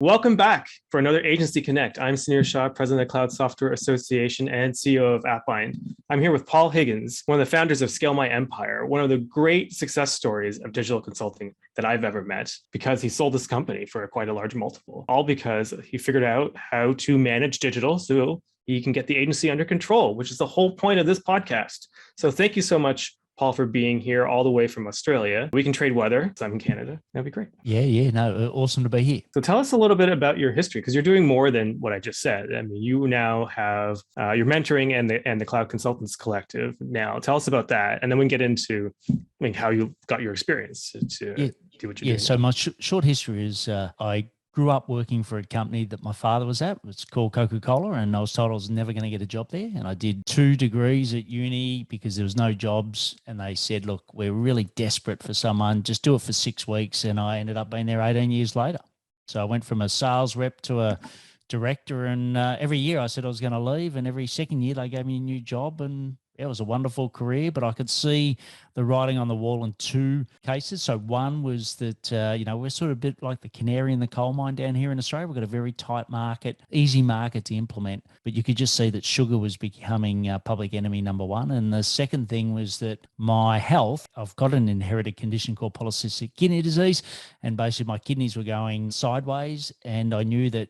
Welcome back for another Agency Connect. I'm Sunir Shah, President of Cloud Software Association and CEO of AppBind. I'm here with Paul Higgins, one of the founders of Scale My Empire, one of the great success stories of digital consulting that I've ever met, because he sold his company for quite a large multiple, all because he figured out how to manage digital so he can get the agency under control, which is the whole point of this podcast. So thank you so much, Paul, for being here all the way from Australia. We can trade weather. So I'm in Canada. That'd be great. No, awesome to be here. So tell us a little bit about your history, because you're doing more than what I just said. I mean, you now have your mentoring and the Cloud Consultants Collective. Now, tell us about that, and then we can get into how you got your experience to do what you're doing. So my short history is I grew up working for a company that my father was at. It's called Coca-Cola, and I was told I was never going to get a job there. And I did 2 degrees at uni because there was no jobs. And they said, look, we're really desperate for someone. Just do it for 6 weeks. And I ended up being there 18 years later. So I went from a sales rep to a director. And every year I said I was going to leave. And every second year they gave me a new job. And it was a wonderful career, but I could see the writing on the wall in 2 cases. So one was that, we're sort of a bit like the canary in the coal mine down here in Australia. We've got a very tight market, easy market to implement, but you could just see that sugar was becoming public enemy number 1. And the second thing was that my health, I've got an inherited condition called polycystic kidney disease, and basically my kidneys were going sideways. And I knew that,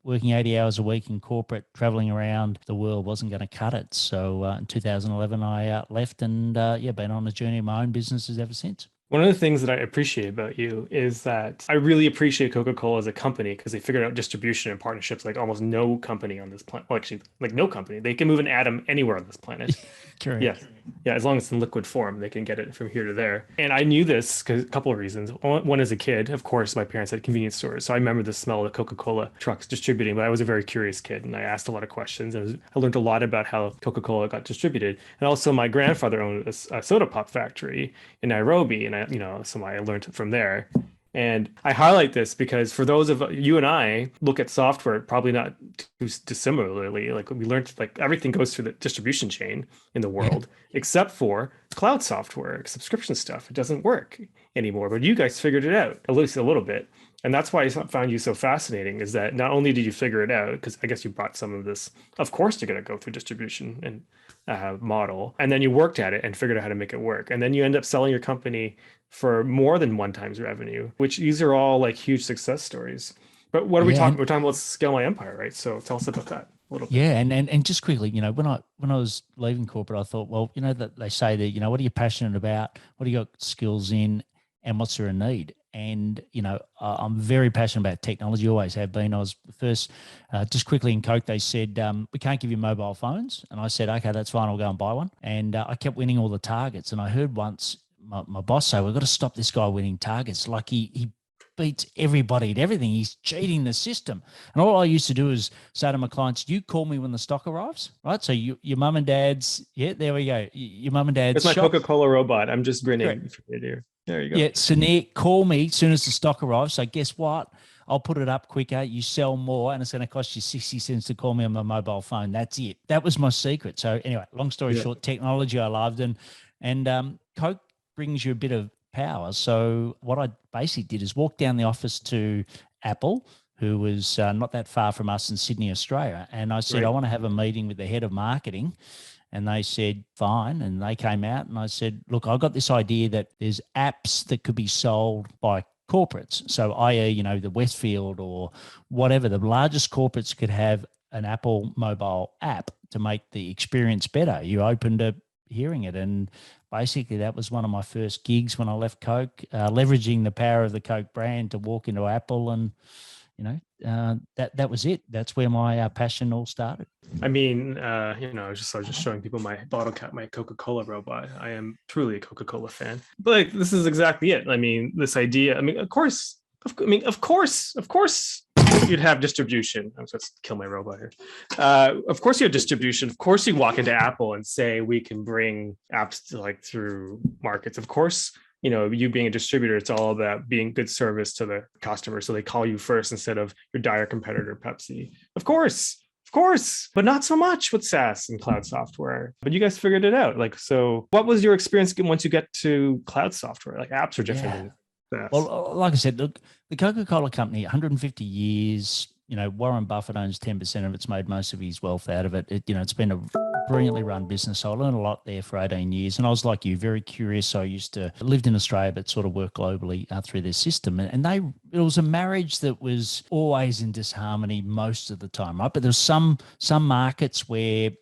working 80 hours a week in corporate, traveling around the world wasn't going to cut it. So in 2011, I left and been on a journey of my own businesses ever since. One of the things that I appreciate about you is that I really appreciate Coca-Cola as a company, because they figured out distribution and partnerships like almost no company on this planet. Well, actually, like no company. They can move an atom anywhere on this planet. Correct. Yeah, as long as it's in liquid form, they can get it from here to there. And I knew this because a couple of reasons. One, as a kid, of course, my parents had convenience stores. So I remember the smell of the Coca-Cola trucks distributing, but I was a very curious kid and I asked a lot of questions. And I learned a lot about how Coca-Cola got distributed. And also my grandfather owned a soda pop factory in Nairobi. And so I learned from there. And I highlight this because for those of you and I look at software probably not too dissimilarly. Like we learned, like everything goes through the distribution chain in the world, except for cloud software, subscription stuff. It doesn't work anymore. But you guys figured it out, at least a little bit. And that's why I found you so fascinating, is that not only did you figure it out, because I guess you brought some of this, of course you're going to go through distribution and model, and then you worked at it and figured out how to make it work. And then you end up selling your company for more than 1 times revenue, which these are all like huge success stories. But what are we talking? We're talking about Scale My Empire, right? So tell us about that a little bit. Yeah, and just quickly, when I was leaving corporate, I thought, well, that they say that, what are you passionate about? What do you got skills in? And what's there a need? And, I'm very passionate about technology, always have been. I was first, just quickly in Coke, they said, we can't give you mobile phones. And I said, okay, that's fine. I'll go and buy one. And I kept winning all the targets. And I heard once my boss say, we've got to stop this guy winning targets. Like he beats everybody at everything. He's cheating the system. And all I used to do is say to my clients, you call me when the stock arrives, right? So your mum and dad's, there we go. Your mum and dad's It's my shop. Coca-Cola robot. I'm just grinning. There you go. Yeah, Sunir, call me as soon as the stock arrives. So guess what? I'll put it up quicker. You sell more, and it's going to cost you 60 cents to call me on my mobile phone. That's it. That was my secret. So anyway, long story short, technology I loved, and Coke brings you a bit of power. So what I basically did is walk down the office to Apple, who was not that far from us in Sydney, Australia, and I said, I want to have a meeting with the head of marketing. And they said, fine. And they came out and I said, look, I've got this idea that there's apps that could be sold by corporates. So i.e., the Westfield or whatever, the largest corporates could have an Apple mobile app to make the experience better. You open to hearing it. And basically that was one of my first gigs when I left Coke, leveraging the power of the Coke brand to walk into Apple and, that was it. That's where my passion all started. I mean, I was just showing people my bottle cap, my Coca-Cola robot. I am truly a Coca-Cola fan. But like, this is exactly it. I mean, this idea. I mean, of course, you'd have distribution. I'm supposed to kill my robot here. Of course, you have distribution. Of course, you walk into Apple and say we can bring apps to, through markets. Of course. You being a distributor, it's all about being good service to the customer. So they call you first instead of your dire competitor, Pepsi. Of course, but not so much with SaaS and cloud software. But you guys figured it out. So what was your experience once you get to cloud software? Like apps are different. Yes. Well, like I said, look, the Coca-Cola company, 150 years, Warren Buffett owns 10% of it's made most of his wealth out of it. It's been a brilliantly run business. I learned a lot there for 18 years. And I was like you, very curious. So I lived in Australia, but sort of worked globally through their system. And it was a marriage that was always in disharmony most of the time, right? But there's some markets where,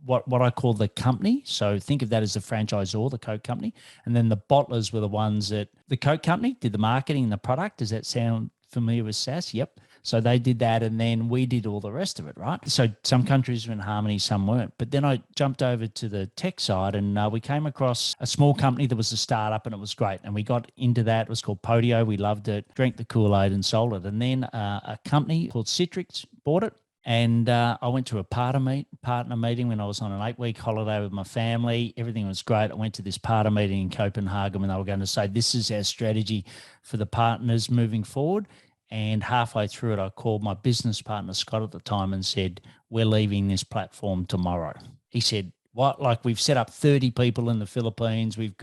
what I call the company. So think of that as the franchisor, the Coke company. And then the bottlers were the ones that the Coke company did the marketing and the product. Does that sound familiar with SaaS? Yep. So they did that, and then we did all the rest of it, right? So some countries were in harmony, some weren't. But then I jumped over to the tech side, and we came across a small company that was a startup, and it was great. And we got into that. It was called Podio. We loved it, drank the Kool-Aid and sold it. And then a company called Citrix bought it. And I went to a partner meeting when I was on an 8-week holiday with my family. Everything was great. I went to this partner meeting in Copenhagen when they were going to say, this is our strategy for the partners moving forward. And halfway through it, I called my business partner, Scott, at the time and said, we're leaving this platform tomorrow. He said, what? Like, we've set up 30 people in the Philippines. We've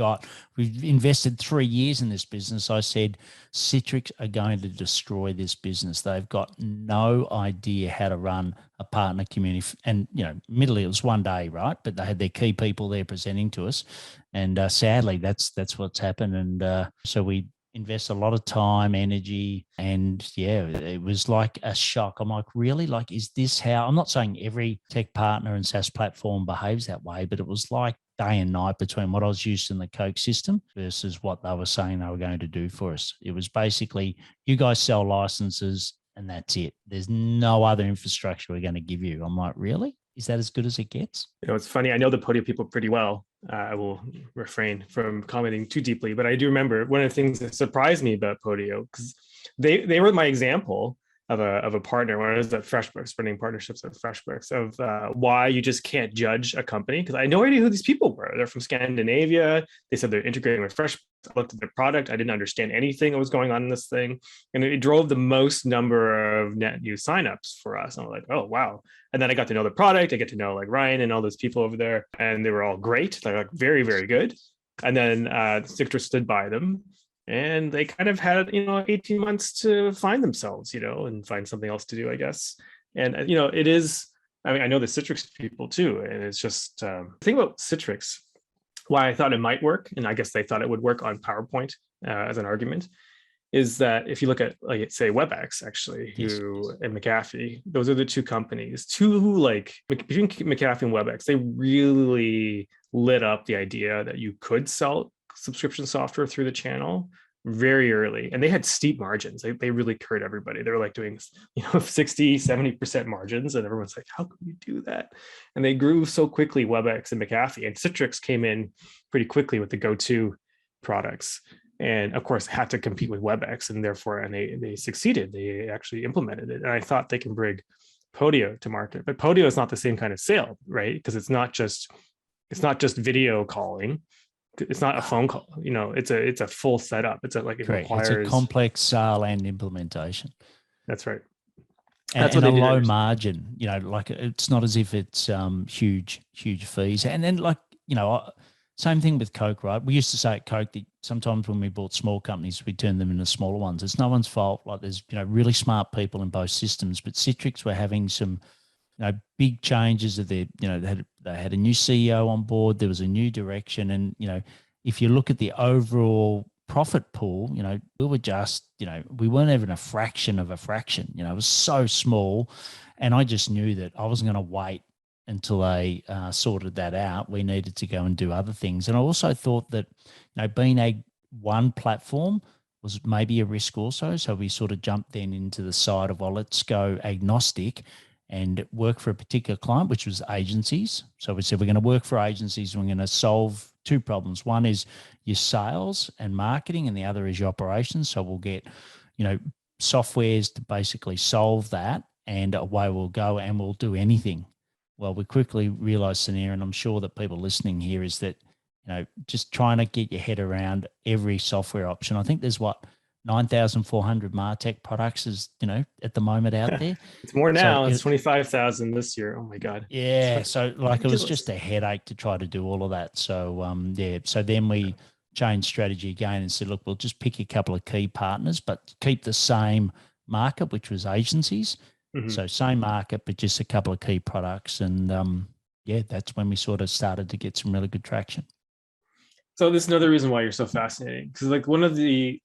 invested 3 years in this business. I said, Citrix are going to destroy this business. They've got no idea how to run a partner community. And, admittedly, it was one day, right? But they had their key people there presenting to us. And sadly, that's what's happened. And so we invest a lot of time, energy, and it was like a shock. I'm like, really? Like, is this how? I'm not saying every tech partner and SaaS platform behaves that way, but it was like day and night between what I was used in the Coke system versus what they were saying they were going to do for us. It was basically, you guys sell licenses and that's it. There's no other infrastructure we're going to give you. I'm like, really? Is that as good as it gets? It's funny. I know the Podio people pretty well. I will refrain from commenting too deeply, but I do remember one of the things that surprised me about Podio, because they were my example of a partner when I was at FreshBooks, running partnerships at FreshBooks, of why you just can't judge a company. Because I had no idea who these people were. They're from Scandinavia. They said they're integrating with FreshBooks. I looked at their product. I didn't understand anything that was going on in this thing. And it drove the most number of net new signups for us. And I'm like, oh, wow. And then I got to know the product. I get to know like Ryan and all those people over there. And they were all great. They're like very, very good. And then Citrix stood by them. And they kind of had, 18 months to find themselves, and find something else to do, I guess. And, it is, I know the Citrix people too. And it's just, the thing about Citrix, why I thought it might work, and I guess they thought it would work on PowerPoint as an argument, is that if you look at, like, say, WebEx, actually, and McAfee, those are the two companies, between McAfee and WebEx, they really lit up the idea that you could sell subscription software through the channel very early. And they had steep margins. They really hurt everybody. They were like doing, 60, 70% margins. And everyone's like, how can you do that? And they grew so quickly, WebEx and McAfee. And Citrix came in pretty quickly with the go-to products. And of course, had to compete with WebEx. And therefore, they succeeded. They actually implemented it. And I thought they can bring Podio to market. But Podio is not the same kind of sale, right? Because it's not just video calling. It's not a phone call, it's a full setup. It requires, it's a complex sale and implementation. That's right. That's and a low margin, like it's not as if it's huge fees. And then same thing with Coke, right? We used to say at Coke that sometimes when we bought small companies, we turned them into smaller ones. It's no one's fault. Like there's, really smart people in both systems, but Citrix were having some big changes of their, they had a new CEO on board. There was a new direction. And, if you look at the overall profit pool, we were just, we weren't even a fraction of a fraction, it was so small. And I just knew that I wasn't going to wait until they sorted that out. We needed to go and do other things. And I also thought that, being one platform was maybe a risk also. So we sort of jumped then into the side of, well, let's go agnostic and work for a particular client, which was agencies. So we said, we're going to work for agencies. And we're going to solve two problems. One is your sales and marketing, and the other is your operations. So we'll get, softwares to basically solve that, and away we'll go, and we'll do anything. Well, we quickly realized, Sunir, and I'm sure that people listening here, is that, just trying to get your head around every software option. I think there's 9,400 MarTech products is, at the moment out there. It's more now. So it's 25,000 this year. Oh my God. Yeah. So it was just a headache to try to do all of that. So, so then we changed strategy again and said, look, we'll just pick a couple of key partners, but keep the same market, which was agencies. Mhm. So same market, but just a couple of key products. And yeah, that's when we sort of started to get some really good traction. So this is another reason why you're so fascinating, because like one of the,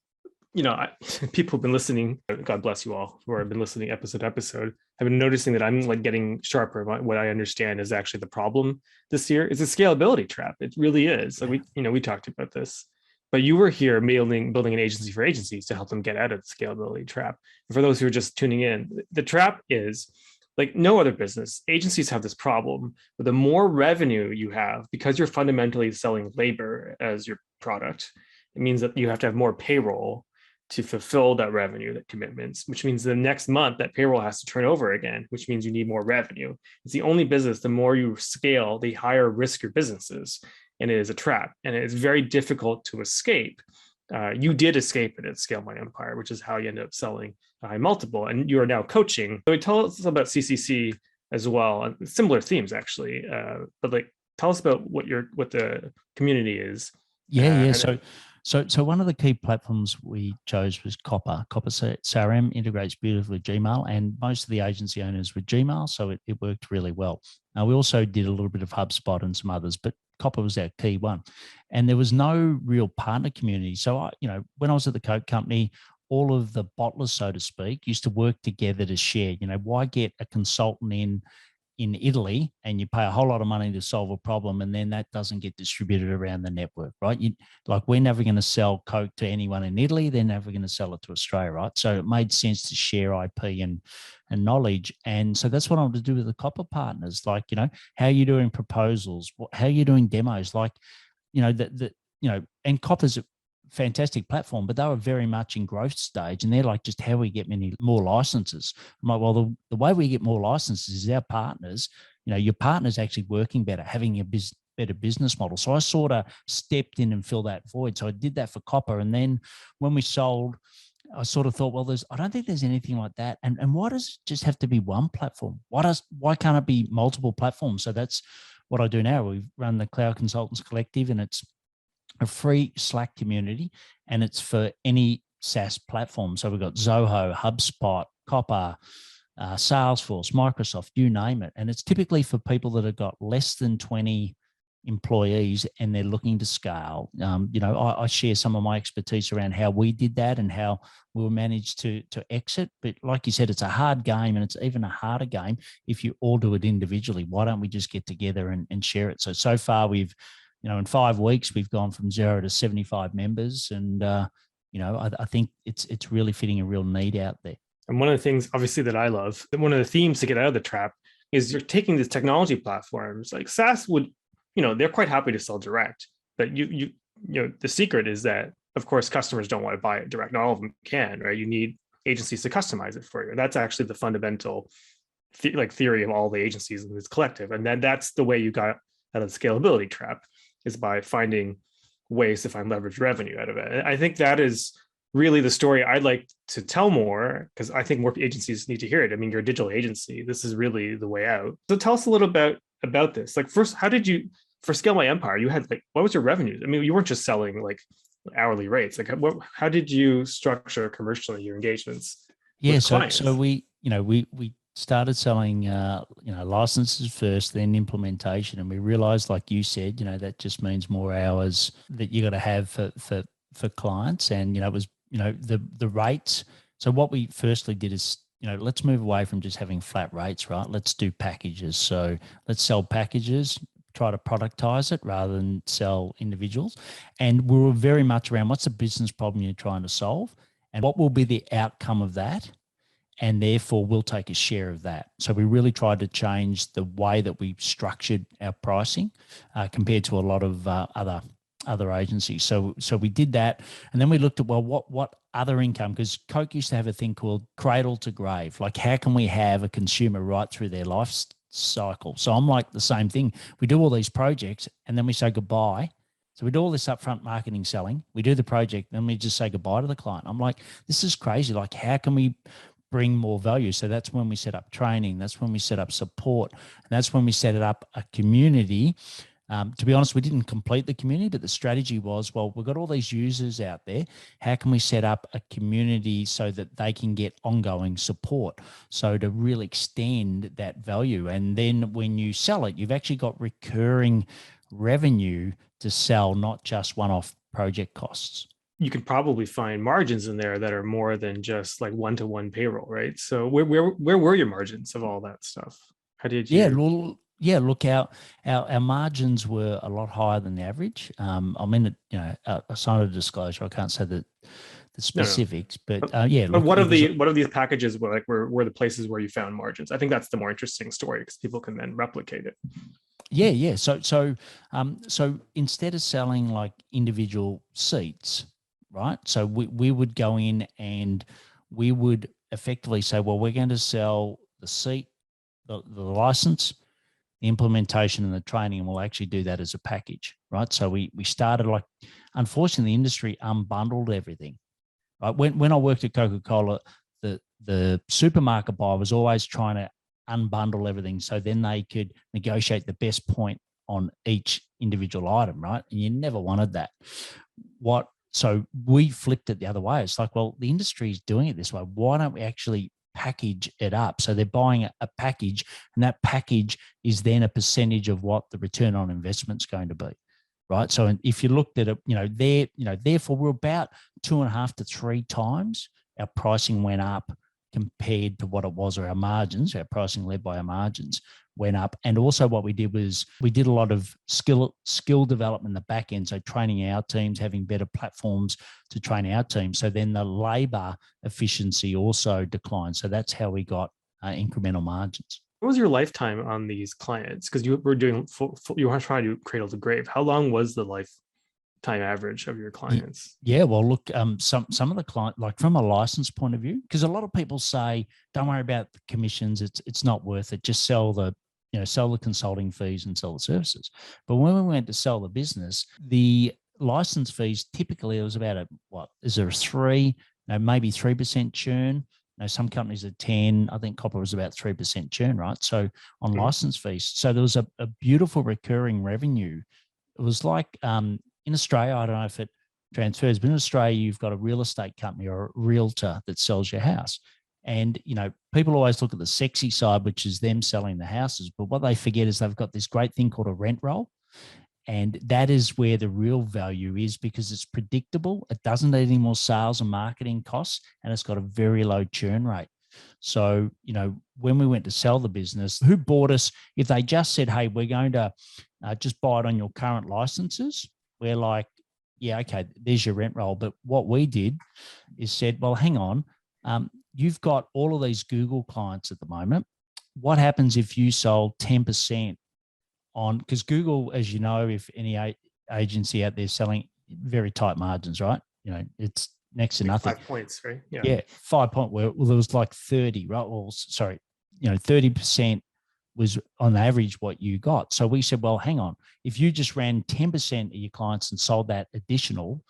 people have been listening, God bless you all who have been listening episode to episode, have been noticing that I'm like getting sharper about what I understand is actually the problem this year. It's a scalability trap. It really is. Like we talked about this, but you were here building an agency for agencies to help them get out of the scalability trap. And for those who are just tuning in, the trap is like no other business. Agencies have this problem, but the more revenue you have, because you're fundamentally selling labor as your product, it means that you have to have more payroll to fulfill that revenue, that commitments, which means the next month that payroll has to turn over again, which means you need more revenue. It's the only business, the more you scale, the higher risk your business is. And it is a trap, and it's very difficult to escape. You did escape it at Scale My Empire, which is how you ended up selling a high multiple, and you are now coaching. So tell us about CCC as well, and similar themes actually. But like, tell us about what the community is. Yeah. So one of the key platforms we chose was Copper. Copper CRM integrates beautifully with Gmail, and most of the agency owners with Gmail, so it worked really well. Now we also did a little bit of HubSpot and some others, but Copper was our key one. And there was no real partner community. So when I was at the Coke company, all of the bottlers, so to speak, used to work together to share. Why get a consultant in Italy and you pay a whole lot of money to solve a problem, and then that doesn't get distributed around the network, right? We're never going to sell Coke to anyone in Italy. They're never going to sell it to Australia, right? So it made sense to share IP and knowledge. And so that's what I want to do with the Copper partners. How are you doing proposals? How are you doing demos? And Copper's a fantastic platform, but they were very much in growth stage, and they're like, just how we get many more licenses. I'm like, well, the way we get more licenses is our partners, your partner's actually working better, having a better business model. So I sort of stepped in and filled that void. So I did that for Copper. And then when we sold, I sort of thought, well, I don't think there's anything like that. And why does it just have to be one platform? Why can't it be multiple platforms? So that's what I do now. We run the Cloud Consultants Collective, and it's a free Slack community, and it's for any SaaS platform. So we've got Zoho, HubSpot, Copper, Salesforce, Microsoft, you name it. And it's typically for people that have got less than 20 employees and they're looking to scale. I share some of my expertise around how we did that and how we managed to exit. But like you said, it's a hard game, and it's even a harder game if you all do it individually. Why don't we just get together and share it? So far we've, in 5 weeks, we've gone from 0 to 75 members. And, I think it's really fitting a real need out there. And one of the things, obviously, that I love, one of the themes to get out of the trap is you're taking these technology platforms like SaaS would, they're quite happy to sell direct. But the secret is that, of course, customers don't want to buy it direct. Not all of them can, right? You need agencies to customize it for you. That's actually the fundamental theory of all the agencies in this collective. And then that's the way you got out of the scalability trap, is by finding ways to find leverage revenue out of it. And I think that is really the story I'd like to tell more, because I think more agencies need to hear it. I mean, you're a digital agency. This is really the way out. So tell us a little about this. Like, first, how did you, for Scale My Empire, you had what was your revenue? I mean, you weren't just selling hourly rates. How did you structure commercially your engagements? Yeah, so we started selling, licenses first, then implementation. And we realized, like you said, that just means more hours that you got to have for clients. And, it was, the rates. So what we firstly did is, let's move away from just having flat rates, right? Let's do packages. So let's sell packages, try to productize it rather than sell individuals. And we were very much around what's the business problem you're trying to solve and what will be the outcome of that. And therefore we'll take a share of that. So we really tried to change the way that we structured our pricing compared to a lot of other agencies. So we did that, and then we looked at, well, what other income? Because Coke used to have a thing called cradle to grave. Like, how can we have a consumer right through their life cycle? So I'm like the same thing. We do all these projects, and then we say goodbye. So we do all this upfront marketing selling. We do the project, then we just say goodbye to the client. I'm like, this is crazy. Like, how can we bring more value? So that's when we set up training. That's when we set up support. And that's when we set up a community To be honest, we didn't complete the community, but the strategy was, well, we've got all these users out there. How can we set up a community so that they can get ongoing support? So to really extend that value. And then when you sell it, you've actually got recurring revenue to sell, not just one-off project costs. You can probably find margins in there that are more than just like one-to-one payroll, right? So where were your margins of all that stuff? How did you? Look, our margins were a lot higher than the average. I mean, outside of disclosure, I can't say the specifics, but yeah. But what of these packages were the places where you found margins? I think that's the more interesting story because people can then replicate it. Yeah. So instead of selling like individual seats, right? So we would go in and we would effectively say, well, we're going to sell the seat, the license, the implementation, and the training, and we'll actually do that as a package, right? So we started like, unfortunately, the industry unbundled everything, right? When I worked at Coca-Cola, the supermarket buyer was always trying to unbundle everything so then they could negotiate the best point on each individual item, right? And you never wanted that. So we flipped it the other way. It's like, well, the industry is doing it this way. Why don't we actually package it up? So they're buying a package, and that package is then a percentage of what the return on investment is going to be, right? So if you looked at it, therefore we're about 2.5 to 3 times our pricing went up compared to what it was, or our margins, our pricing led by our margins went up. And also what we did was we did a lot of skill development in the back end. So training our teams, having better platforms to train our teams. So then the labor efficiency also declined. So that's how we got incremental margins. What was your lifetime on these clients? Because you were doing you were trying to do cradle to grave. How long was the lifetime average of your clients? Yeah, well, look, some of the client, like from a license point of view, because a lot of people say, don't worry about the commissions, it's not worth it. Just sell the consulting fees and sell the services. But when we went to sell the business, the license fees typically it was about is there a 3, maybe 3% churn? Some companies are 10. I think copper was about 3% churn, right? So on license fees, so there was a beautiful recurring revenue. It was like in Australia, I don't know if it transfers, but in Australia, you've got a real estate company or a realtor that sells your house. And, people always look at the sexy side, which is them selling the houses. But what they forget is they've got this great thing called a rent roll. And that is where the real value is because it's predictable. It doesn't need any more sales and marketing costs, and it's got a very low churn rate. So, when we went to sell the business, who bought us, if they just said, hey, we're going to just buy it on your current licenses, we're like, yeah, okay, there's your rent roll. But what we did is said, well, hang on, you've got all of these Google clients at the moment. What happens if you sold 10% on, because Google, as you know, if any agency out there selling very tight margins, right? It's next to nothing. 5 points, right? Yeah, 5 point. Well, there was like 30, right? Well, sorry, 30% was on average what you got. So we said, well, hang on, if you just ran 10% of your clients and sold that additional,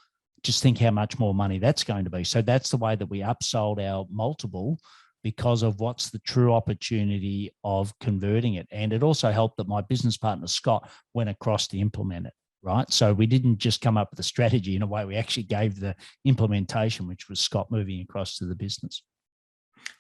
just think how much more money that's going to be. So that's the way that we upsold our multiple because of what's the true opportunity of converting it. And it also helped that my business partner, Scott, went across to implement it, right? So we didn't just come up with a strategy in a way, we actually gave the implementation, which was Scott moving across to the business.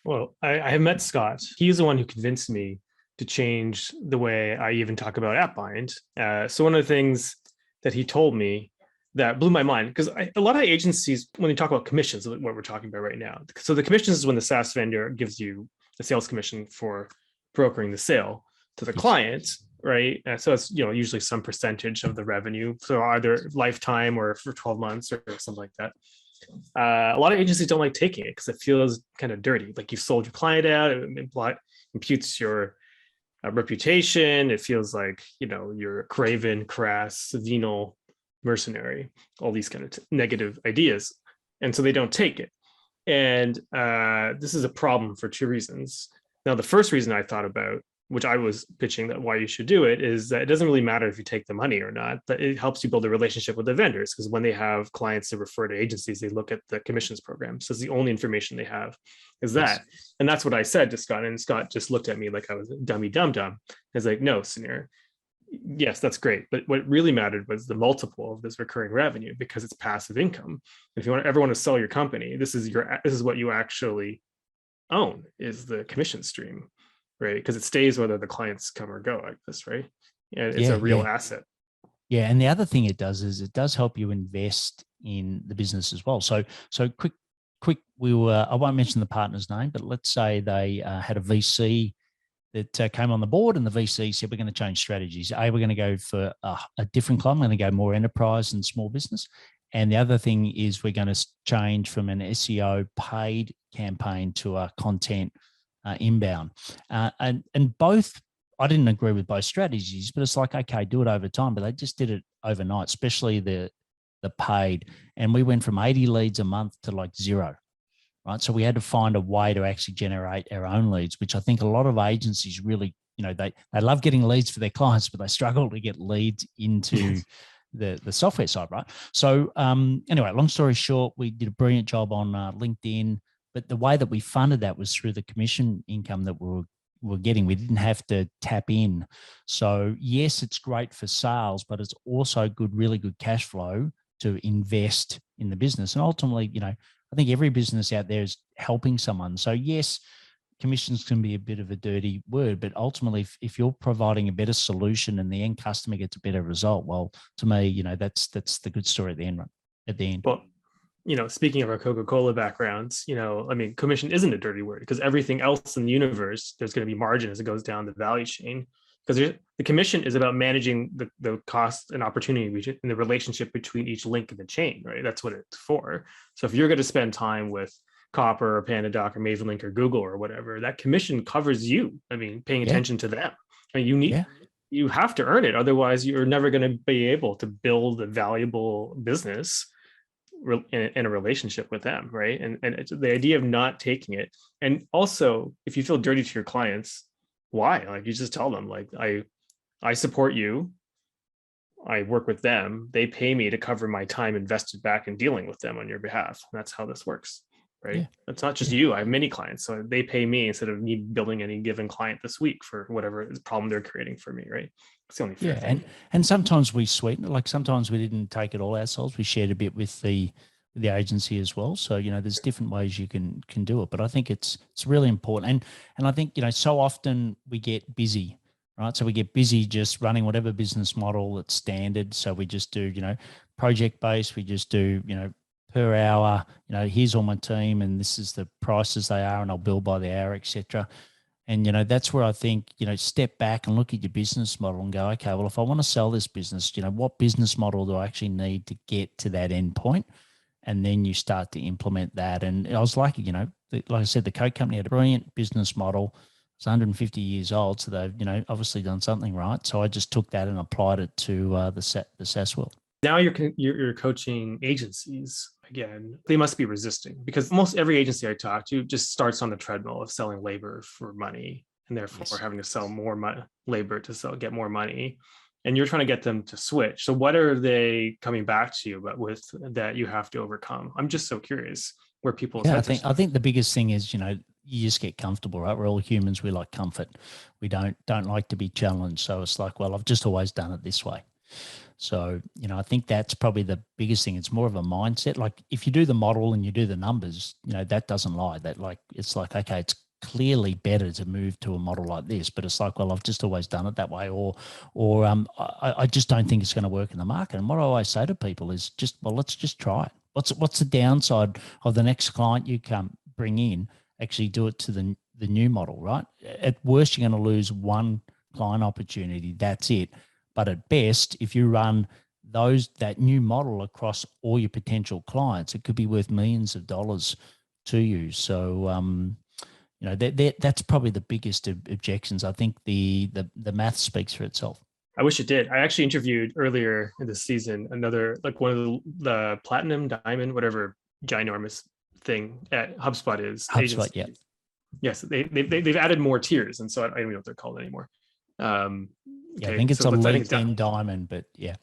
Well, I have met Scott. He's the one who convinced me to change the way I even talk about AppBind. So one of the things that he told me that blew my mind, because a lot of agencies, when they talk about commissions, what we're talking about right now. So the commissions is when the SaaS vendor gives you a sales commission for brokering the sale to the client, right? So it's usually some percentage of the revenue. So either lifetime or for 12 months or something like that. A lot of agencies don't like taking it because it feels kind of dirty. Like you sold your client out, it imputes your reputation. It feels like, you're a craven, crass, venal mercenary, all these kind of negative ideas. And so they don't take it. And this is a problem for 2 reasons. Now, the first reason I thought about, which I was pitching that why you should do it, is that it doesn't really matter if you take the money or not, but it helps you build a relationship with the vendors, because when they have clients to refer to agencies, they look at the commissions program. So it's the only information they have is that. Yes. And that's what I said to Scott. And Scott just looked at me like I was a dummy dum-dum. He's like, no, Sunir, yes, that's great. But what really mattered was the multiple of this recurring revenue, because it's passive income. If you ever want to sell your company, this is what you actually own, is the commission stream, right? Because it stays whether the clients come or go like this, right? And it's Yeah, a real yeah. asset. Yeah, and the other thing it does is it does help you invest in the business as well. So quick, I won't mention the partner's name, but let's say they had a VC that came on the board, and the VC said, we're going to change strategies. We're going to go for a different club. We're going to go more enterprise and small business. And the other thing is we're going to change from an SEO paid campaign to a content inbound. And both, I didn't agree with both strategies, but it's like, okay, do it over time. But they just did it overnight, especially the paid. And we went from 80 leads a month to like 0. Right. So we had to find a way to actually generate our own leads, which I think a lot of agencies really, they love getting leads for their clients, but they struggle to get leads into the software side. Right. So anyway, long story short, we did a brilliant job on LinkedIn, but the way that we funded that was through the commission income that we were getting. We didn't have to tap in. So yes, it's great for sales, but it's also really good cash flow to invest in the business. And ultimately, I think every business out there is helping someone. So yes, commissions can be a bit of a dirty word, but ultimately, if you're providing a better solution and the end customer gets a better result, well, to me, that's the good story at the end. At the end. Well, speaking of our Coca-Cola backgrounds, I mean, commission isn't a dirty word, because everything else in the universe, there's going to be margin as it goes down the value chain. Because the commission is about managing the cost and opportunity in the relationship between each link in the chain, right? That's what it's for. So if you're going to spend time with Copper or PandaDoc or Mavenlink or Google or whatever, that commission covers you. I mean, paying attention to them. I mean, you have to earn it. Otherwise, you're never going to be able to build a valuable business in a relationship with them, right? And it's the idea of not taking it. And also, if you feel dirty to your clients, why? Like, you just tell them, like, I support you, I work with them, they pay me to cover my time invested back in dealing with them on your behalf. And that's how this works, right? Yeah. It's not just you. I have many clients, so they pay me instead of me building any given client this week for whatever problem they're creating for me, right? It's the only fair thing. And sometimes we sweeten it. Like, sometimes we didn't take it all ourselves. We shared a bit with the agency as well. So, there's different ways you can do it. But I think it's really important. And I think, so often we get busy, right? So we get busy just running whatever business model that's standard. So we just do, project based. We just do, per hour, here's all my team and this is the prices they are, and I'll bill by the hour, etc. And, that's where I think, step back and look at your business model and go, okay, well, if I want to sell this business, what business model do I actually need to get to that end point? And then you start to implement that. And I was lucky, like I said, the Coke company had a brilliant business model. It's 150 years old. So they've, obviously done something right. So I just took that and applied it to the SaaS world. Now you're coaching agencies again. They must be resisting, because almost every agency I talk to just starts on the treadmill of selling labor for money, and therefore having to sell more labor to get more money. And you're trying to get them to switch. So what are they coming back to you about with that you have to overcome? I'm just so curious where people's I think the biggest thing is, you just get comfortable, right? We're all humans. We like comfort. We don't like to be challenged. So it's like, well, I've just always done it this way. So, I think that's probably the biggest thing. It's more of a mindset. Like, if you do the model and you do the numbers, that doesn't lie. That, like, it's like, okay, it's clearly better to move to a model like this, but it's like, well, I've just always done it that way, or I just don't think it's going to work in the market. And what I always say to people is just, well, let's just try it. What's the downside of the next client you can bring in? Actually do it to the new model, right? At worst, you're going to lose one client opportunity. That's it. But at best, if you run that new model across all your potential clients, it could be worth millions of dollars to you. So, that's probably the biggest objections. I think the math speaks for itself. I wish it did. I actually interviewed earlier in the season another, like, one of the platinum, diamond, whatever ginormous thing at HubSpot is. HubSpot, yeah. Yes, they've added more tiers, and so I don't even know what they're called anymore. Yeah, I think it's a LinkedIn diamond, but yeah.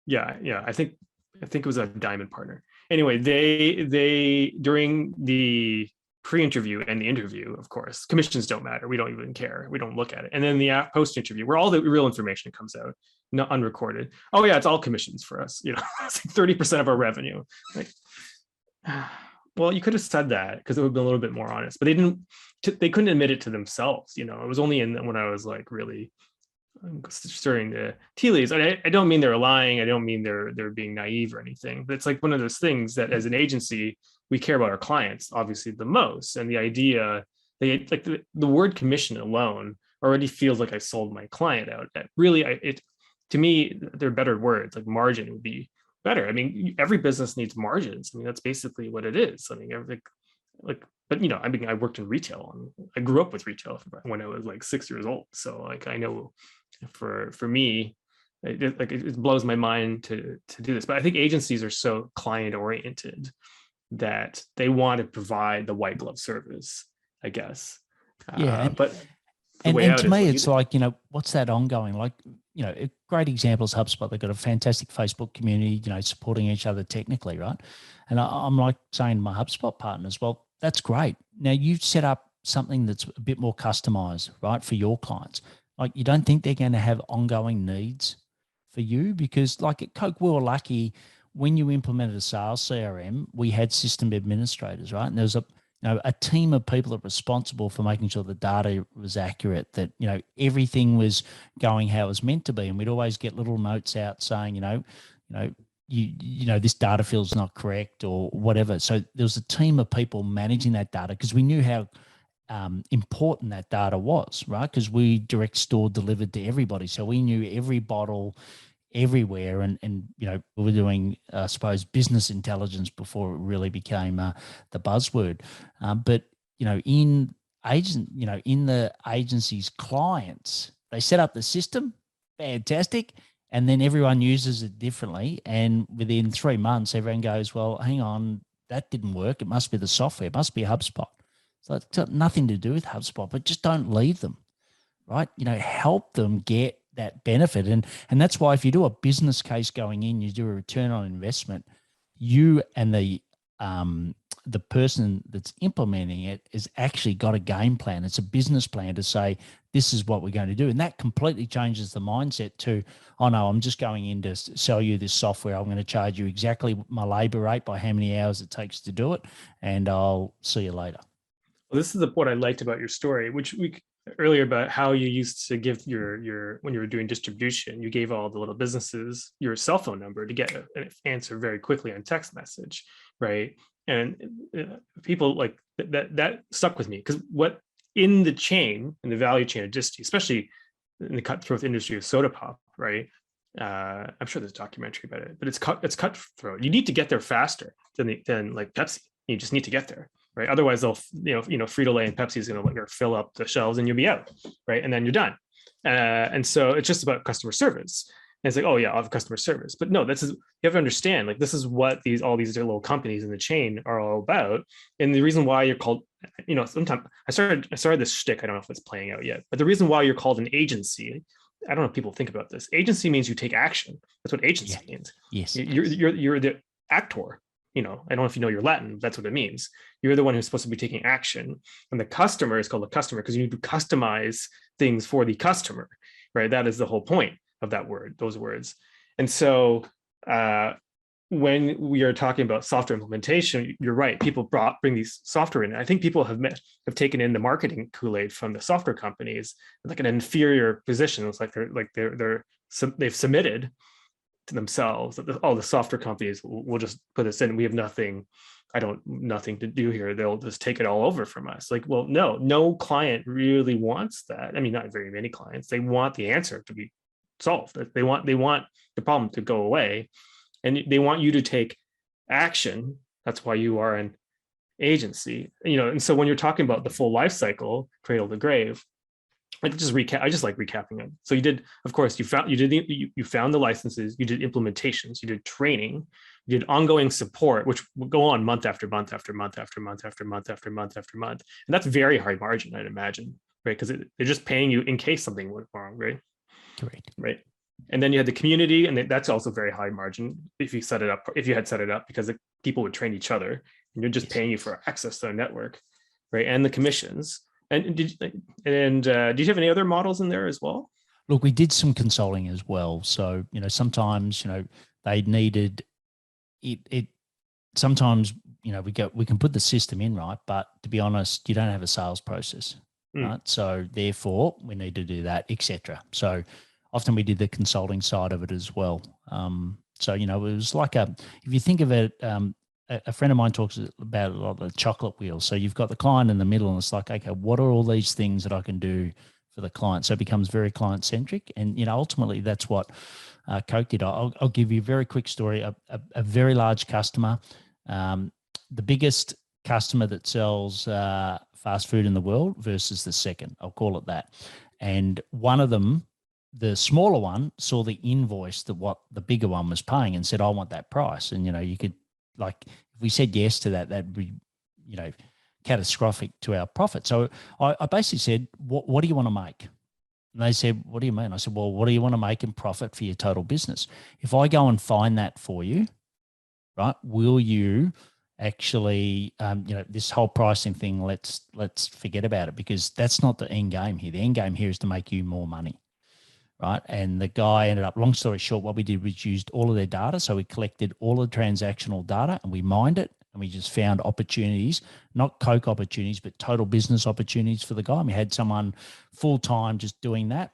Yeah. I think it was a diamond partner. Anyway, they during the pre-interview and the interview, of course. Commissions don't matter. We don't even care. We don't look at it. And then the post-interview, where all the real information comes out, not unrecorded. Oh yeah, it's all commissions for us. You know, it's like 30% of our revenue. Like, well, you could have said that because it would have been a little bit more honest, but they didn't. They couldn't admit it to themselves. You know, it was only when I was like really stirring the tea leaves. I don't mean they're lying. I don't mean they're being naive or anything. But it's like one of those things that as an agency, we care about our clients obviously the most. And the idea, they like the word commission alone already feels like I sold my client out. That really, to me, they're better words. Like margin would be better. I mean, every business needs margins. I mean, that's basically what it is. I mean, everything like, but you know, I mean, I worked in retail and I grew up with retail when I was like 6 years old. So like, I know for me, it blows my mind to do this. But I think agencies are so client oriented that they want to provide the white glove service, I guess. Yeah. But and to me, it's like, you know, what's that ongoing? Like, you know, a great example is HubSpot. They've got a fantastic Facebook community, you know, supporting each other technically, right? And I'm like saying to my HubSpot partners, well, that's great. Now you've set up something that's a bit more customized, right, for your clients. Like, you don't think they're going to have ongoing needs for you? Because like at Coke, we were lucky when you implemented a sales CRM, we had system administrators, right? And there was a team of people that were responsible for making sure the data was accurate, that, you know, everything was going how it was meant to be. And we'd always get little notes out saying, you know, this data field's not correct or whatever. So there was a team of people managing that data because we knew how important that data was, right? Because we direct store delivered to everybody. So we knew every bottle everywhere. And you know, we were doing, I suppose, business intelligence before it really became the buzzword. But, you know, in the agency's clients, they set up the system, fantastic. And then everyone uses it differently. And within 3 months, everyone goes, well, hang on, that didn't work. It must be the software. It must be HubSpot. So it's got nothing to do with HubSpot, but just don't leave them, right? You know, help them get that benefit. And that's why if you do a business case going in, you do a return on investment, you and the person that's implementing it has actually got a game plan. It's a business plan to say, this is what we're going to do. And that completely changes the mindset to, oh no, I'm just going in to sell you this software. I'm going to charge you exactly my labor rate by how many hours it takes to do it. And I'll see you later. Well, this is what I liked about your story, which we earlier about how you used to give your when you were doing distribution, you gave all the little businesses your cell phone number to get an answer very quickly on text message, right? And people like that stuck with me because what in the chain, in the value chain of disty, especially in the cutthroat industry of soda pop, right? I'm sure there's a documentary about it, but it's cutthroat. You need to get there faster than like Pepsi. You just need to get there. Right. Otherwise, they'll, Frito-Lay and Pepsi is going to fill up the shelves and you'll be out. Right. And then you're done. And so it's just about customer service. And it's like, oh, yeah, I'll have customer service. But no, you have to understand, like, this is what all these little companies in the chain are all about. And the reason why you're called, sometimes I started this shtick. I don't know if it's playing out yet. But the reason why you're called an agency, I don't know if people think about this. Agency means you take action. That's what agency means. Yes. You're the actor. I don't know if you know your Latin, but that's what it means. You're the one who's supposed to be taking action. And the customer is called a customer because you need to customize things for the customer, right? That is the whole point of those words. And so when we are talking about software implementation, you're right. People bring these software in. I think people have taken in the marketing Kool-Aid from the software companies, like an inferior position. It's like they've submitted to themselves that all the software companies will just put us in. We have nothing to do here. They'll just take it all over from us. Like, well, no client really wants that. I mean, not very many clients. They want the answer to be solved. They want the problem to go away, and they want you to take action. That's why you are an agency. And so when you're talking about the full life cycle, cradle to grave, I just like recapping it. So you did, of course, you found the licenses, you did implementations, you did training, you did ongoing support, which will go on month after month after month after month after month after month after month. And that's very high margin, I'd imagine, right? Because they're just paying you in case something went wrong, right? Correct. Right. And then you had the community, and that's also very high margin if you had set it up, because people would train each other, and you're just paying you for access to a network. right? And the commissions. And did you have any other models in there as well? Look, we did some consulting as well. So, sometimes, they needed it sometimes, we can put the system in, right? But to be honest, you don't have a sales process, right? So therefore we need to do that, etc. So often we did the consulting side of it as well. So, it was like if you think of it, a friend of mine talks about a lot of the chocolate wheel. So you've got the client in the middle and it's like, okay, what are all these things that I can do for the client? So it becomes very client centric. And, ultimately that's what Coke did. I'll give you a very quick story. A very large customer, the biggest customer that sells fast food in the world versus the second, I'll call it that. And one of them, the smaller one, saw the invoice that what the bigger one was paying and said, I want that price. And, you could, like, if we said yes to that, that'd be, catastrophic to our profit. So I basically said, what do you want to make? And they said, what do you mean? I said, well, what do you want to make in profit for your total business? If I go and find that for you, right, will you actually, this whole pricing thing, let's forget about it, because that's not the end game here. The end game here is to make you more money. Right. And the guy ended up, long story short, what we did was used all of their data. So we collected all the transactional data and we mined it, and we just found opportunities, not Coke opportunities, but total business opportunities for the guy. And we had someone full-time just doing that.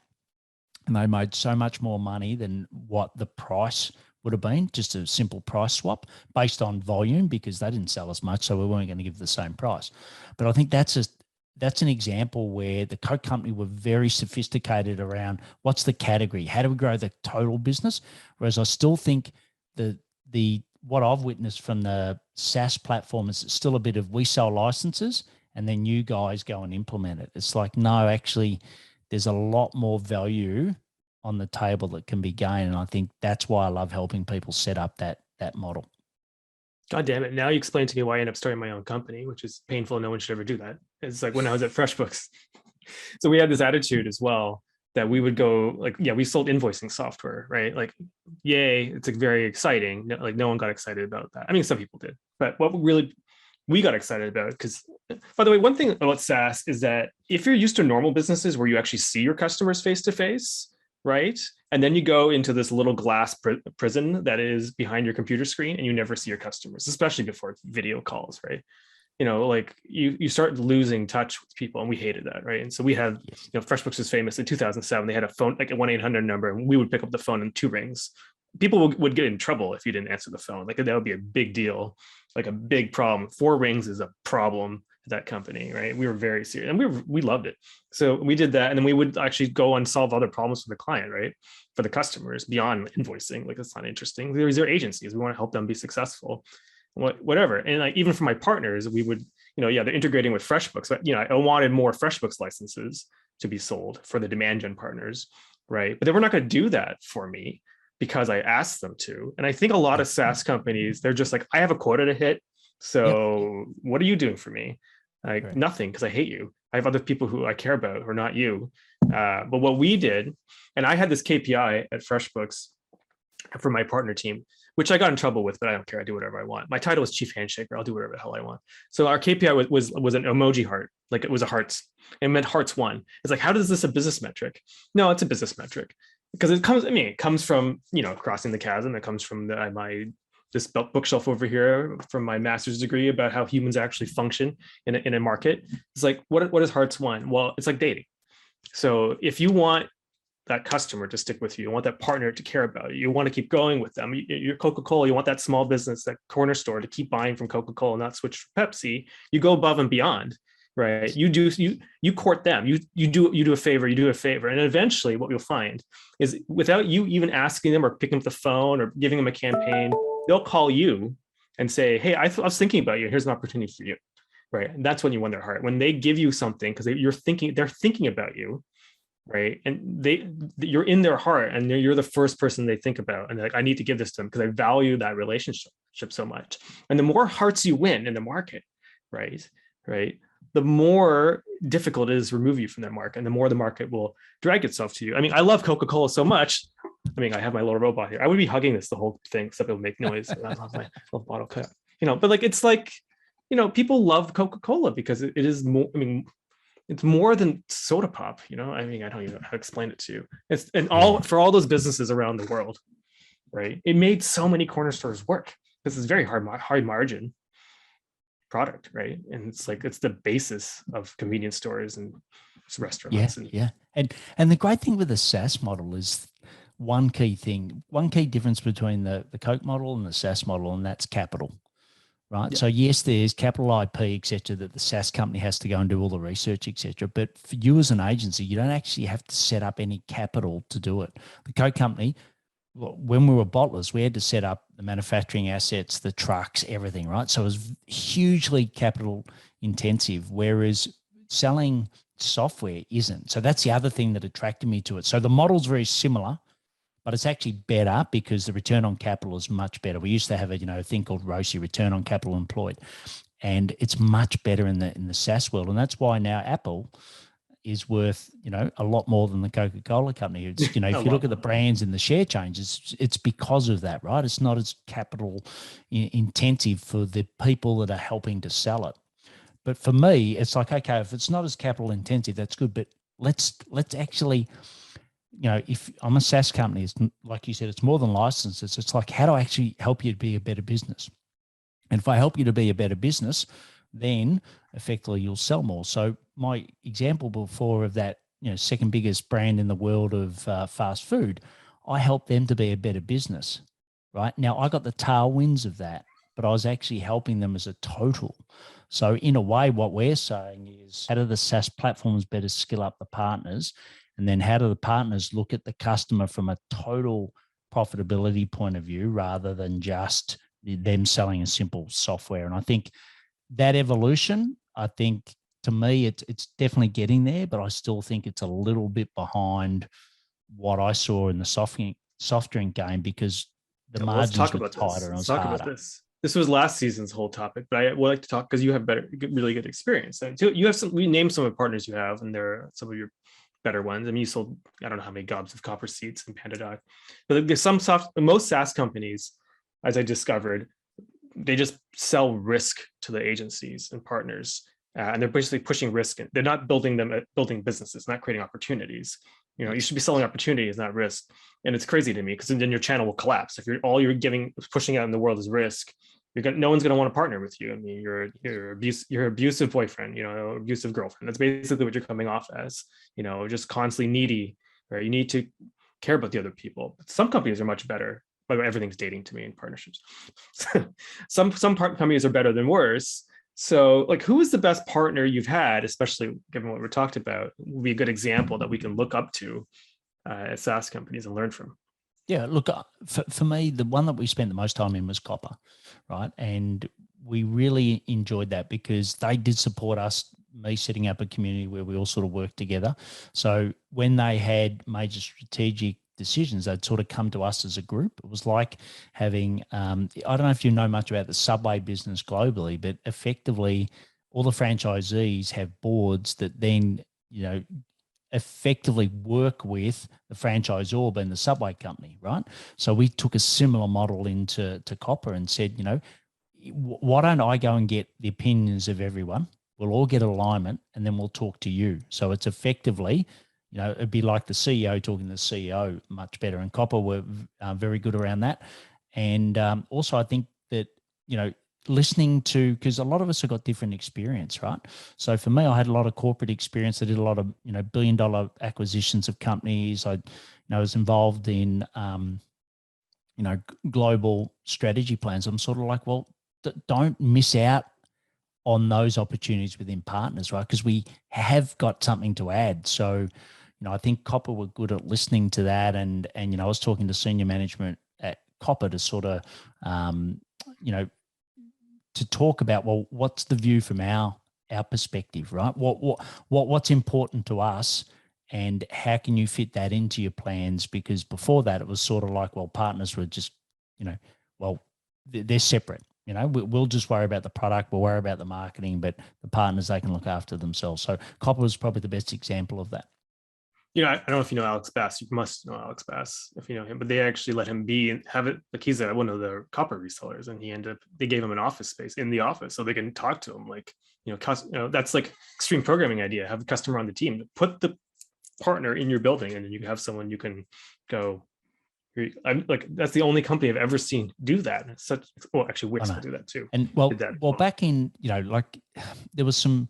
And they made so much more money than what the price would have been, just a simple price swap based on volume, because they didn't sell as much. So we weren't going to give the same price. But I think that's an example where the Coke company were very sophisticated around what's the category, how do we grow the total business? Whereas I still think what I've witnessed from the SaaS platform is it's still a bit of, we sell licenses and then you guys go and implement it. It's like, no, actually there's a lot more value on the table that can be gained. And I think that's why I love helping people set up that model. God damn it. Now you explain to me why I ended up starting my own company, which is painful. No one should ever do that. It's like when I was at FreshBooks. So we had this attitude as well that we would go like, yeah, we sold invoicing software, right? Like, yay, it's like very exciting. Like no one got excited about that. I mean, some people did, but what we got excited about, because by the way, one thing about SaaS is that if you're used to normal businesses where you actually see your customers face to face, right? And then you go into this little glass prison that is behind your computer screen and you never see your customers, especially before video calls, right? Like you start losing touch with people, and we hated that, right? And so we had, FreshBooks was famous in 2007. They had a phone, like a 1-800 number, and we would pick up the phone in 2 rings. People would get in trouble if you didn't answer the phone. Like that would be a big deal, like a big problem. 4 rings is a problem at that company, right? We were very serious, and we loved it. So we did that, and then we would actually go and solve other problems for the client, right? For the customers beyond invoicing. Like it's not interesting. These are agencies. We want to help them be successful. Whatever. And like even for my partners, we would, they're integrating with FreshBooks, but I wanted more FreshBooks licenses to be sold for the demand gen partners, right? But they were not going to do that for me because I asked them to. And I think a lot of SaaS companies, they're just like, I have a quota to hit. So what are you doing for me? Like nothing, because I hate you. I have other people who I care about who are not you. But what we did, and I had this KPI at FreshBooks for my partner team, which I got in trouble with, but I don't care. I do whatever I want. My title was chief handshaker. I'll do whatever the hell I want. So our KPI was an emoji heart. Like it was a hearts. It meant hearts won. It's like, how does this a business metric? No, it's a business metric because it comes from, crossing the chasm. It comes from this bookshelf over here from my master's degree about how humans actually function in a market. It's like, what is hearts won? Well, it's like dating. So if you want that customer to stick with you, you want that partner to care about you, you want to keep going with them. You're Coca-Cola, you want that small business, that corner store to keep buying from Coca-Cola and not switch to Pepsi. You go above and beyond, right? You court them. You do a favor, and eventually what you'll find is without you even asking them or picking up the phone or giving them a campaign, they'll call you and say, hey, I was thinking about you. Here's an opportunity for you, right? And that's when you win their heart. When they give you something because they're thinking about you, right? And you're in their heart, and you're the first person they think about, and they're like, I need to give this to them because I value that relationship so much. And the more hearts you win in the market, right, the more difficult it is to remove you from that market, and the more the market will drag itself to you. I mean, I love Coca-Cola so much. I mean, I have my little robot here. I would be hugging this the whole thing, except it'll make noise. That's my little bottle cut. But like it's like people love Coca-Cola because it is more, I mean, it's more than soda pop, I mean, I don't even know how to explain it to you. It's and all for all those businesses around the world, right? It made so many corner stores work. This is very high margin product, right? And it's like it's the basis of convenience stores and Yeah, restaurants. And yeah. And the great thing with the SaaS model is one key thing, one key difference between the Coke model and the SaaS model, and that's capital, right? yeah, So yes, there's capital IP, et cetera, that the SaaS company has to go and do all the research, et cetera. But for you as an agency, you don't actually have to set up any capital to do it. The Coke company, when we were bottlers, we had to set up the manufacturing assets, the trucks, everything, right? So it was hugely capital intensive, whereas selling software isn't. So that's the other thing that attracted me to it. So the model's very similar, but it's actually better because the return on capital is much better. We used to have a thing called ROCE, return on capital employed, and it's much better in the SaaS world. And that's why now Apple is worth a lot more than the Coca-Cola company. It's if you look at the brands and the share changes, it's because of that, right? It's not as capital intensive for the people that are helping to sell it. But for me, it's like, okay, if it's not as capital intensive, that's good. But let's actually, if I'm a SaaS company, it's like you said, it's more than licenses. It's like, how do I actually help you to be a better business? And if I help you to be a better business, then effectively you'll sell more. So my example before of that, second biggest brand in the world of fast food, I helped them to be a better business, right? Now I got the tailwinds of that, but I was actually helping them as a total. So in a way, what we're saying is, how do the SaaS platforms better skill up the partners? And then how do the partners look at the customer from a total profitability point of view rather than just them selling a simple software? And I think that evolution, I think to me, it's definitely getting there, but I still think it's a little bit behind what I saw in the soft drink game because the well, let's margins talk were about tighter this. and it Let's was talk about harder. this. This was last season's whole topic, but I would like to talk because you have really good experience. So you have some. We named some of the partners you have, and they're some of your better ones. I mean, you sold I don't know how many gobs of copper seats in PandaDoc, but there's most SaaS companies, as I discovered, they just sell risk to the agencies and partners, and they're basically pushing risk. They're not building businesses, not creating opportunities. You should be selling opportunities, not risk. And it's crazy to me because then your channel will collapse if you're pushing out in the world is risk. No one's going to want to partner with you. I mean, you're abusive boyfriend, abusive girlfriend. That's basically what you're coming off as. Just constantly needy. Right? You need to care about the other people. But some companies are much better. But everything's dating to me in partnerships. some companies are better than worse. So, like, who is the best partner you've had, especially given what we talked about? Would be a good example that we can look up to as SaaS companies and learn from. Yeah, look, for me, the one that we spent the most time in was Copper, right? And we really enjoyed that because they did support us, me setting up a community where we all sort of worked together. So when they had major strategic decisions, they'd sort of come to us as a group. It was like having, I don't know if you know much about the Subway business globally, but effectively all the franchisees have boards that then, effectively work with the franchisor being the Subway company, right? So we took a similar model into Copper and said, why don't I go and get the opinions of everyone? We'll all get alignment and then we'll talk to you. So it's effectively, it'd be like the CEO talking to the CEO much better. And Copper were very good around that. And also I think that, listening to, because a lot of us have got different experience, right? So for me, I had a lot of corporate experience. I did a lot of, billion-dollar acquisitions of companies. I was involved in, global strategy plans. I'm sort of like, well, don't miss out on those opportunities within partners, right? Because we have got something to add. So, I think Copper were good at listening to that. And I was talking to senior management at Copper to sort of, to talk about, well, what's the view from our perspective, right? What's important to us, and how can you fit that into your plans? Because before that, it was sort of like, well, partners were just, well, they're separate. We'll just worry about the product, we'll worry about the marketing, but the partners, they can look after themselves. So Copper was probably the best example of that. I don't know if you know Alex Bass. You must know Alex Bass if you know him. But they actually let him be and have it like he's one of the copper resellers, and they gave him an office space in the office so they can talk to him. Like that's like extreme programming idea. Have a customer on the team. Put the partner in your building, and then you have someone you can go. I'm like that's the only company I've ever seen do that. It's such actually Wix will do that too. And back in like there was some.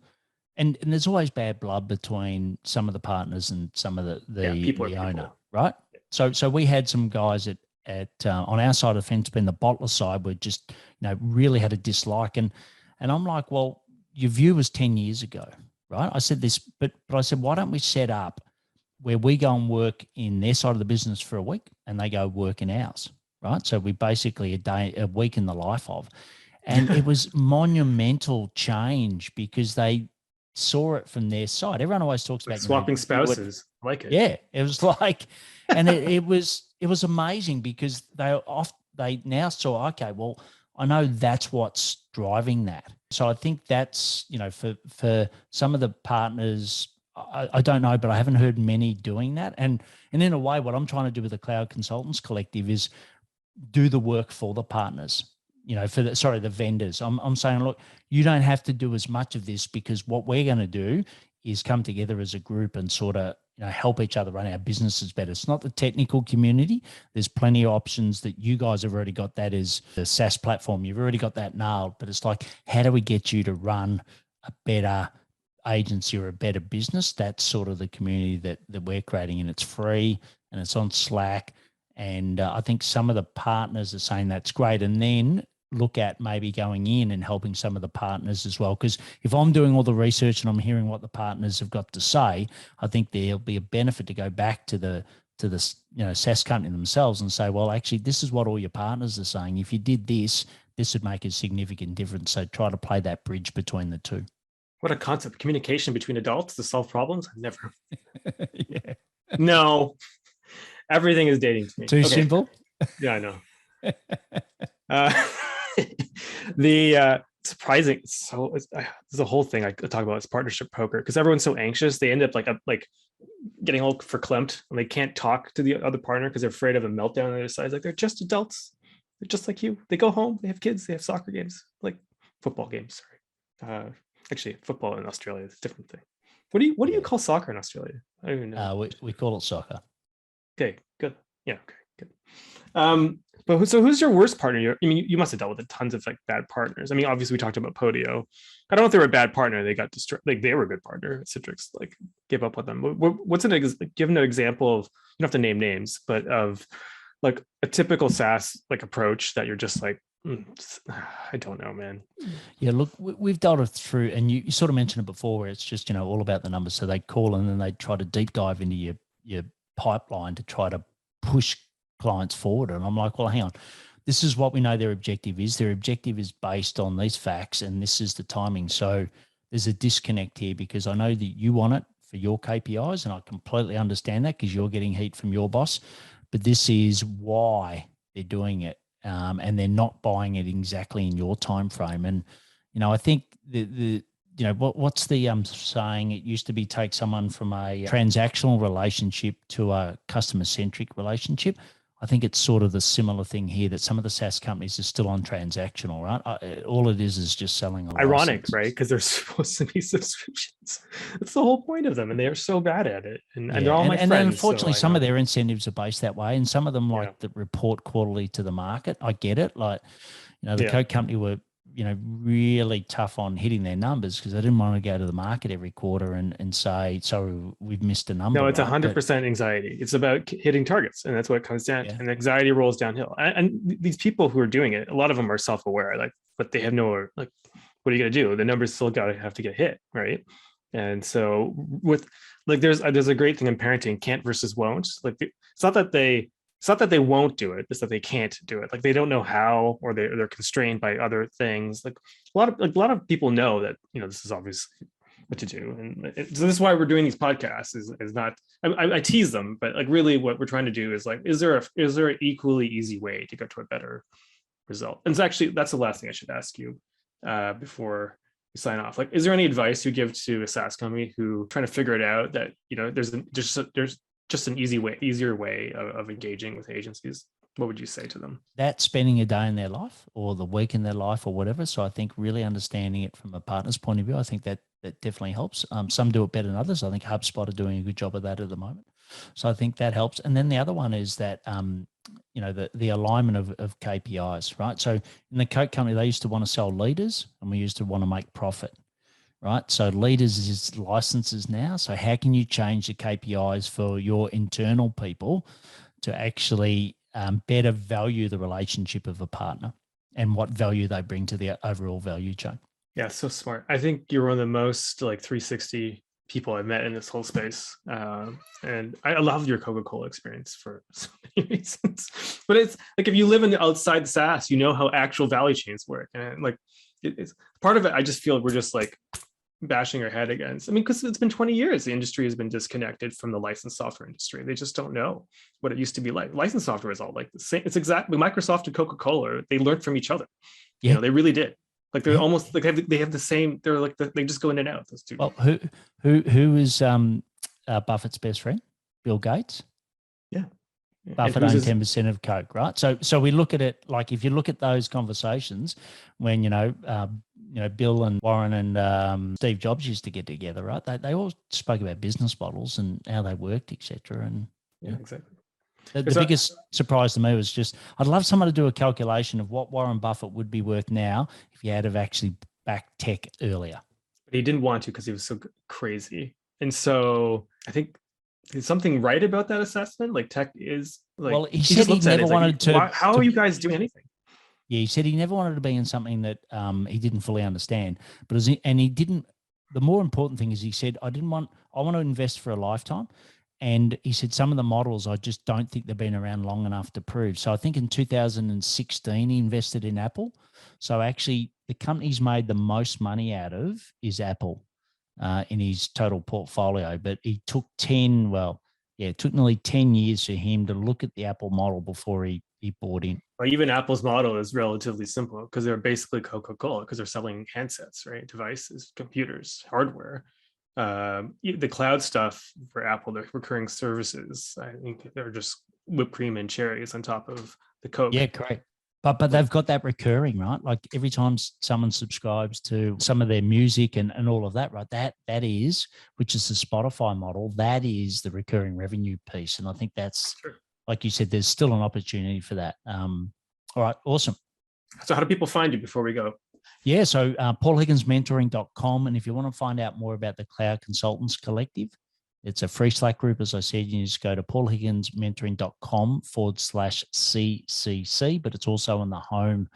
And there's always bad blood between some of the partners and some of the owner, right? So we had some guys at on our side of the fence, being the bottler side, were just really had a dislike, and I'm like, well, your view was 10 years ago, right? I said this, but I said, why don't we set up where we go and work in their side of the business for a week, and they go work in ours, right? So we basically a week in the life of, and it was monumental change because they saw it from their side. Everyone always talks about swapping spouses. Like it. Yeah, it was like, and it was amazing because they now saw, okay, well, I know that's what's driving that. So I think that's for some of the partners, I don't know, but I haven't heard many doing that. And in a way, what I'm trying to do with the Cloud Consultants Collective is do the work for the partners. The vendors. I'm saying, look, you don't have to do as much of this because what we're going to do is come together as a group and sort of help each other run our businesses better. It's not the technical community. There's plenty of options that you guys have already got. That is the SaaS platform. You've already got that nailed. But it's like, how do we get you to run a better agency or a better business? That's sort of the community that we're creating, and it's free and it's on Slack. And I think some of the partners are saying that's great. And then look at maybe going in and helping some of the partners as well. Because if I'm doing all the research and I'm hearing what the partners have got to say, I think there'll be a benefit to go back to the SaaS company themselves and say, well, actually, this is what all your partners are saying. If you did this would make a significant difference. So try to play that bridge between the two. What a concept. Communication between adults to solve problems. I've never. Yeah. No. Everything is dating to me. Too simple? Yeah, I know. The surprising, there's a whole thing I could talk about is partnership poker, because everyone's so anxious. They end up like getting all verklempt and they can't talk to the other partner because they're afraid of a meltdown on the other side. It's like, they're just adults. They're just like you. They go home, they have kids, they have soccer games, like football games. Sorry. Actually, football in Australia is a different thing. What do you call soccer in Australia? I don't even know. We call it soccer. Okay, good. Yeah, okay, good. But who's your worst partner? You must have dealt with tons of like bad partners. I mean, obviously we talked about Podio. I don't know if they were a bad partner. They got destroyed. Like they were a good partner. Citrix like gave up with them. Give an example of, you don't have to name names, but of like a typical SaaS like approach that you're just like, I don't know, man. Yeah, look, we've dealt it through, and you sort of mentioned it before, where it's just all about the numbers. So they call and then they try to deep dive into your pipeline to try to push clients forward. And I'm like, well, hang on, this is what we know their objective is. Their objective is based on these facts, and this is the timing. So there's a disconnect here, because I know that you want it for your KPIs, and I completely understand that because you're getting heat from your boss, but this is why they're doing it. And they're not buying it exactly in your time frame. And, I think what's the saying? It used to be take someone from a transactional relationship to a customer-centric relationship. I think it's sort of the similar thing here, that some of the SaaS companies are still on transactional, right? All it is just selling a ironic, license. Right? Because they're supposed to be subscriptions. That's the whole point of them, and they are so bad at it. And they're all my friends. And unfortunately, some of their incentives are based that way, and some of them that report quarterly to the market. I get it. Like, the Coke company were really tough on hitting their numbers because they didn't want to go to the market every quarter and say, sorry, we've missed a number. No, it's 100% anxiety. It's about hitting targets, and that's what it comes down to. And anxiety rolls downhill. And these people who are doing it, a lot of them are self-aware, like, but they have what are you going to do? The numbers still have to get hit, right? And so with like, there's a great thing in parenting, can't versus won't. Like, it's not that they won't do it, it's that they can't do it. Like, they don't know how, or they're constrained by other things. Like a lot of people know that, this is obviously what to do. And so this is why we're doing these podcasts is not, I tease them, but like really what we're trying to do is like, is there an equally easy way to go to a better result? And it's actually, that's the last thing I should ask you before sign off. Like, is there any advice you give to a SaaS company who trying to figure it out that, there's just an easier way of engaging with agencies? What would you say to them? That's spending a day in their life or the week in their life or whatever. So I think really understanding it from a partner's point of view, I think that definitely helps. Some do it better than others. I think HubSpot are doing a good job of that at the moment. So I think that helps. And then the other one is that, the alignment of KPIs, right? So in the Coke company, they used to want to sell leaders and we used to want to make profit, right? So leaders is licenses now. So how can you change the KPIs for your internal people to actually better value the relationship of a partner and what value they bring to the overall value chain? Yeah, so smart. I think you're one of the most like 360 people I've met in this whole space. And I love your Coca-Cola experience for so many reasons. But it's like, if you live outside the SaaS, you know how actual value chains work. And like, it's part of it. I just feel we're just like bashing our head against. I mean, because it's been 20 years, the industry has been disconnected from the licensed software industry. They just don't know what it used to be like. Licensed software is all like the same. It's exactly Microsoft and Coca-Cola. They learned from each other. Yeah. They really did. Like they're almost like they have the same. They're like they just go in and out. Those two. Well, who is Buffett's best friend? Bill Gates. Yeah. Buffett owned 10% of Coke, right? So we look at it like, if you look at those conversations when Bill and Warren and Steve Jobs used to get together, right? They all spoke about business models and how they worked, etc. And yeah, exactly. The biggest surprise to me was just, I'd love someone to do a calculation of what Warren Buffett would be worth now if he had have actually backed tech earlier. But he didn't want to because he was so crazy. And so I think there's something right about that assessment. Like tech is like, well, he said he never wanted to. How are you guys doing anything? Yeah, he said he never wanted to be in something that he didn't fully understand. But he didn't. The more important thing is, he said, I want to invest for a lifetime. And he said some of the models, I just don't think they've been around long enough to prove. So I think in 2016, he invested in Apple. So actually, the company he's made the most money out of is Apple in his total portfolio. But it took it took nearly 10 years for him to look at the Apple model before he bought in. Well, even Apple's model is relatively simple because they're basically Coca-Cola because they're selling handsets, right? Devices, computers, hardware. The cloud stuff for Apple, the recurring services, I think they're just whipped cream and cherries on top of the Coke. Yeah, correct. But they've got that recurring, right? Like every time someone subscribes to some of their music and all of that, right? That is, which is the Spotify model, that is the recurring revenue piece. And I think that's, like you said, there's still an opportunity for that. All right, awesome. So how do people find you before we go? Yeah, so paulhigginsmentoring.com. And if you want to find out more about the Cloud Consultants Collective, it's a free Slack group. As I said, you just go to paulhigginsmentoring.com/CCC, but it's also on the home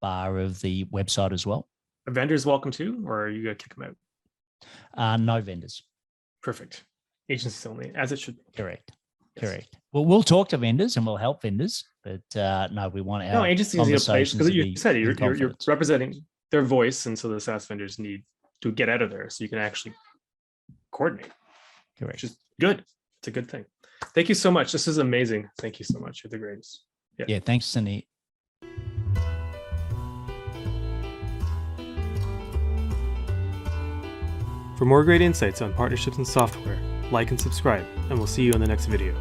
bar of the website as well. Are vendors welcome too, or are you going to kick them out? No vendors. Perfect. Agencies only, as it should be. Correct. Yes. Correct. Well, we'll talk to vendors and we'll help vendors, but no, we want our agencies need a place because you said you're representing their voice, and so the SaaS vendors need to get out of there so you can actually coordinate. Correct. Which is good. It's a good thing. Thank you so much. This is amazing. Thank you so much. You're the greatest. Yeah, thanks, Sunny. For more great insights on partnerships and software, like and subscribe, and we'll see you in the next video.